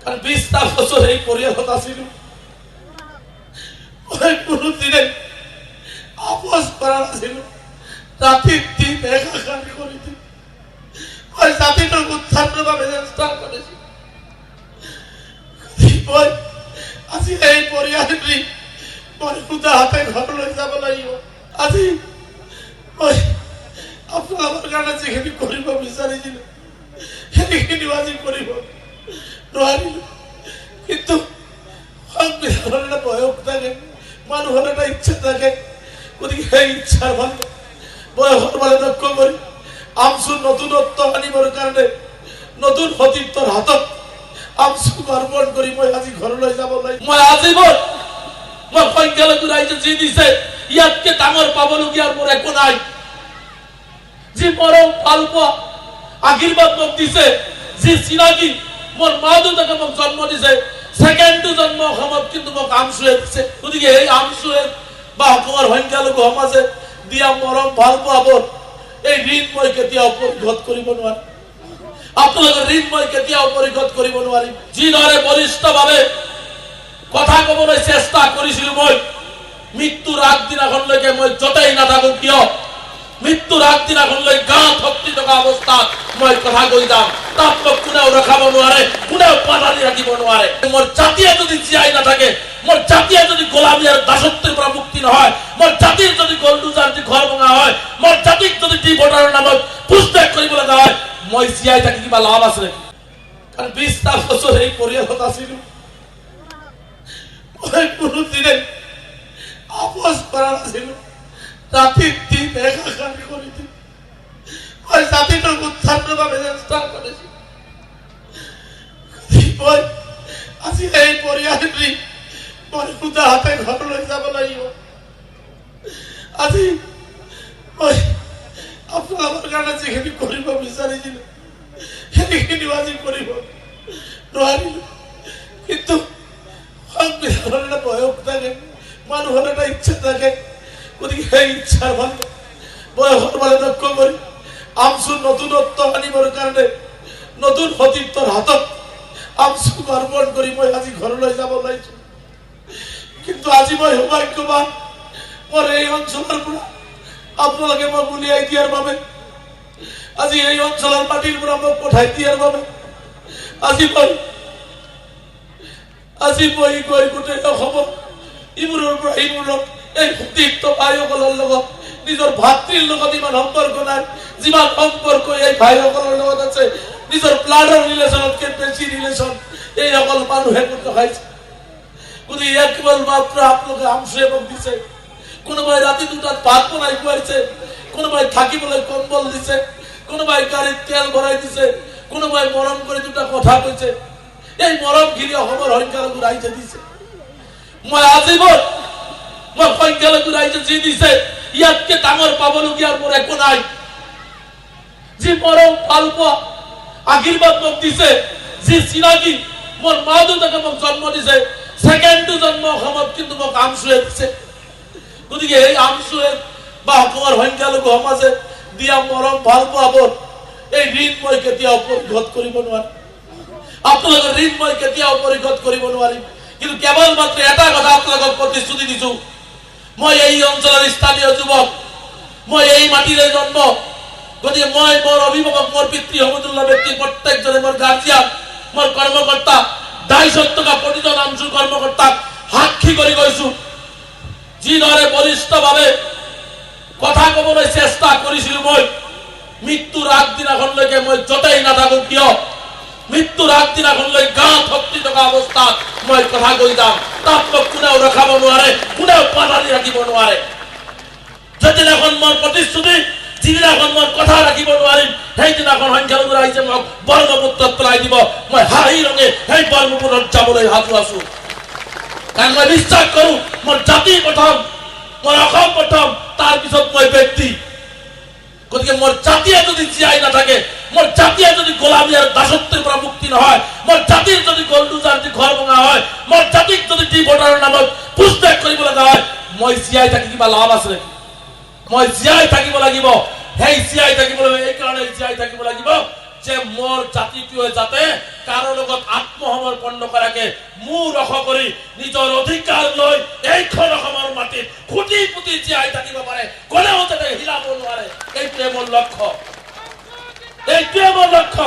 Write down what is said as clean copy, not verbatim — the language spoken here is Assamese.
কারণ 20টা বছর এই পরিয়ালত ছিল কোনদিনে আপোষ করা ছিল রাতের দিন একাকার করিতে ওই জাতিটার উত্থানের ভাবে চেষ্টা করেছি আজি এই পরিয়ালটি মনে খুদা হাতে ঘর লই যাব লাগিব আজি ওই আপনার আমার কানে যেখানে করিব বিচারিছিল সেখানে আজি করিব নোৱাৰিল কিন্তু সংবিধানের একটা বয়স থাকে মানুষের একটা ইচ্ছা থাকে গতিকে সেই ইচ্ছার ভাবে বয়সের মানে লক্ষ্য করি আমচু নতুনত্ব আনিবৰ কাৰণে নতুন সতীৰ্থৰ হাতত আমচু অৰ্পণ কৰি মই আজি ঘৰলৈ যাব লাগিব মই আজীৱন মই সংখ্যালঘু ৰাইজে যি দিছে ইয়াতকে ডাঙৰ পাবলগীয়াৰ মোৰ একো নাই যি মৰম ভাল পোৱা আশীৰ্বাদ মোক দিছে যি চিনাকি মোৰ মা দেউতাকে মোক জন্ম দিছে সেকেন্ডটো জন্ম সময়ত কিন্তু মোক আমচুৱে দিছে গতিকে এই আমচুৱে বা অসমৰ সংখ্যালঘু সমাজে দিয়া মৰম ভাল পোৱাবোৰ এই ঋণ মই কেতিয়াও পৰিশোধ কৰিব নোৱাৰিম আপোনালোকৰ ঋণ মই কেতিয়াও পৰিশোধ কৰিব নোৱাৰিম যিদৰে বলিষ্ঠভাৱে কথা ক'বলৈ চেষ্টা কৰিছিলো মই মৃত্যুৰ আগদিনাখনলৈকে মই য'তেই নাথাকো কিয় মৃত্যুৰ আগদিনাখনলৈ গাঁত শক্তি থকা অৱস্থাত মই কথা কৈ যাম তাত মোক কোনেও ৰখাব নোৱাৰে কোনেও পাতালি ৰাখিব নোৱাৰে মোৰ জাতিয়ে যদি জীয়াই নাথাকে মোৰ জাতিয়ে যদি গোলামী আৰু দাসত্বৰ পৰা মুক্তি নহয় মোৰ জাতিৰ যদি গলদুজাৰ যদি ঘৰ ভঙা হয় মোৰ জাতিক যদি টি ভোটাৰৰ নামত পুষ্টেক কৰিব লগা হয় মই জীয়াই থাকি কিবা লাভ আছে নেকি কাৰণ 20টা বছৰ এই পৰিয়ালত আছিলো মই কোনোদিনে আপোষ কৰা নাছিলো রাতের দিন একাকার করিতে ওই জাতিটার উত্থানের ভাবে চেষ্টা করেছি আজি এই পরিয়ালটি মনে খুদা হাতে ঘর লই যাব লাগিব আজি ওই আপনার আমার কানে যেখানে করিব বিচারিছিল সেখানে আজি করিব নোৱাৰিল কিন্তু সংবিধানের একটা বয়স থাকে মানুষের একটা ইচ্ছা থাকে গতিকে সেই ইচ্ছার ভাবে বয়সের মানে লক্ষ্য করি আমচু নতুনত্ব আনিবৰ কাৰণে নতুন সতীৰ্থৰ হাতত আমচু অৰ্পণ কৰি মই আজি ঘৰলৈ যাব লাগিছো কিন্তু আজি মই সৌভাগ্যৱান মোৰ এই অঞ্চলৰ পৰা আপোনালোকে মোক উলিয়াই দিয়াৰ বাবে আজি এই অঞ্চলৰ মাটিৰ পৰা মোক পঠাই দিয়াৰ বাবে আজি মই গৈ গোটেই অসমৰ ইমূৰৰ পৰা ইমূৰক এই সতীৰ্থ ভাইসকলৰ লগত নিজৰ ভাতৃৰ লগত ইমান সম্পৰ্ক নাই যিমান সম্পৰ্ক এই ভাইসকলৰ লগত আছে নিজৰ ব্লাডৰ ৰিলেশ্যনতকে বেছি ৰিলেশ্যন এই সকল মানুহে ৰখাইছে গতিকে ইয়াক কেৱল মাত্ৰ আপোনালোকে আমচুৱে মোক দিছে কোনোবাই ৰাতি 2টাত ভাত বনাই খুৱাইছে কোনোবাই থাকিবলৈ কম্বল দিছে কোনোবাই গাড়ীত তেল ভৰাই দিছে কোনোবাই মৰম কৰি 2টা কথা কৈছে এই মৰমখিনি অসমৰ সংখ্যালঘু ৰাইজে দিছে মই আজীৱন মই সংখ্যালঘু ৰাইজে যি দিছে ইয়াতকে ডাঙৰ পাবলগীয়াৰ মোৰ একো নাই যি মৰম ভাল পোৱা আশীৰ্বাদ মোক দিছে যি চিনাকি মোৰ মা দেউতাকে মোক জন্ম দিছে সেকেন্ডটো জন্ম সময়ত কিন্তু মোক আমচুৱে দিছে গতিকে এই আমচুৱে বা অসমৰ সংখ্যালঘু সমাজে দিয়া মৰম ভাল পোৱাবোৰ এই ঋণ মই কেতিয়াও পৰিশোধ কৰিব নোৱাৰিম আপোনালোকৰ ঋণ মই কেতিয়াও পৰিশোধ কৰিব নোৱাৰিম কিন্তু কেৱল মাত্ৰ এটা কথা আপোনালোকক প্ৰতিশ্ৰুতি দিছো মই এই অঞ্চলৰ স্থানীয় যুৱক মই এই মাটিৰে জন্ম গতিকে মই মোৰ অভিভাৱক মোৰ পিতৃ সমতুল্য ব্যক্তি প্ৰত্যেকজনে মোৰ গাৰ্জিয়ান মোৰ কৰ্মকৰ্তা 250 টকা প্ৰতিজন আমচুৰ কৰ্মকৰ্তাক সাক্ষী কৰি গৈছো যিদৰে বলিষ্ঠভাৱে কথা ক'বলৈ চেষ্টা কৰিছিলো মই মৃত্যুৰ আগদিনাখনলৈকে মই য'তেই নাথাকো কিয় মৃত্যুৰ আগদিনাখনলৈ গাঁত শক্তি থকা অৱস্থাত মই কথা কৈ যাম তাত মোক কোনেও ৰখাব নোৱাৰে কোনেও পাতালি ৰাখিব নোৱাৰে যেদিনাখন মোৰ প্ৰতিশ্ৰুতি যিদিনাখন মই কথা ৰাখিব নোৱাৰিম সেইদিনাখন সংখ্যালঘু ৰাইজে মোক বৰ্গপুত্ৰত পেলাই দিব মই হাঁহি ৰঙে সেই বৰ্গপুত্ৰত যাবলৈ সাজু আছো কাৰণ মই বিশ্বাস কৰো মোৰ জাতি প্ৰথম মোৰ অসম প্ৰথম তাৰপিছত মই ব্যক্তি গতিকে মোৰ জাতিয়ে যদি জীয়াই নাথাকে মোৰ জাতিয়ে যদি গোলামী আৰু দাসত্বৰ পৰা মুক্তি নহয় মোৰ জাতিৰ যদি গলদুজাৰ যদি ঘৰ ভঙা হয় মোৰ জাতিক যদি টি ভোটাৰৰ নামত পুষ্টেক কৰিব লগা হয় মই জীয়াই থাকি কিবা লাভ আছে নেকি মই জীয়াই থাকিব লাগিব সেই জীয়াই থাকিবলৈ এই কাৰণে জীয়াই থাকিব লাগিব যে মোৰ জাতিটোৱে যাতে কাৰো লগত আত্মসমৰ্পণ নকৰাকে মূৰ ৰখ কৰি নিজৰ অধিকাৰ লৈ এইখন অসমৰ মাটিত ফুটি ফুটি জীয়াই থাকিব পাৰে, কোনেও যাতে হিলাব নোৱাৰে। এইটোৱে মোৰ লক্ষ্য, এইটোৱে মোৰ লক্ষ্য।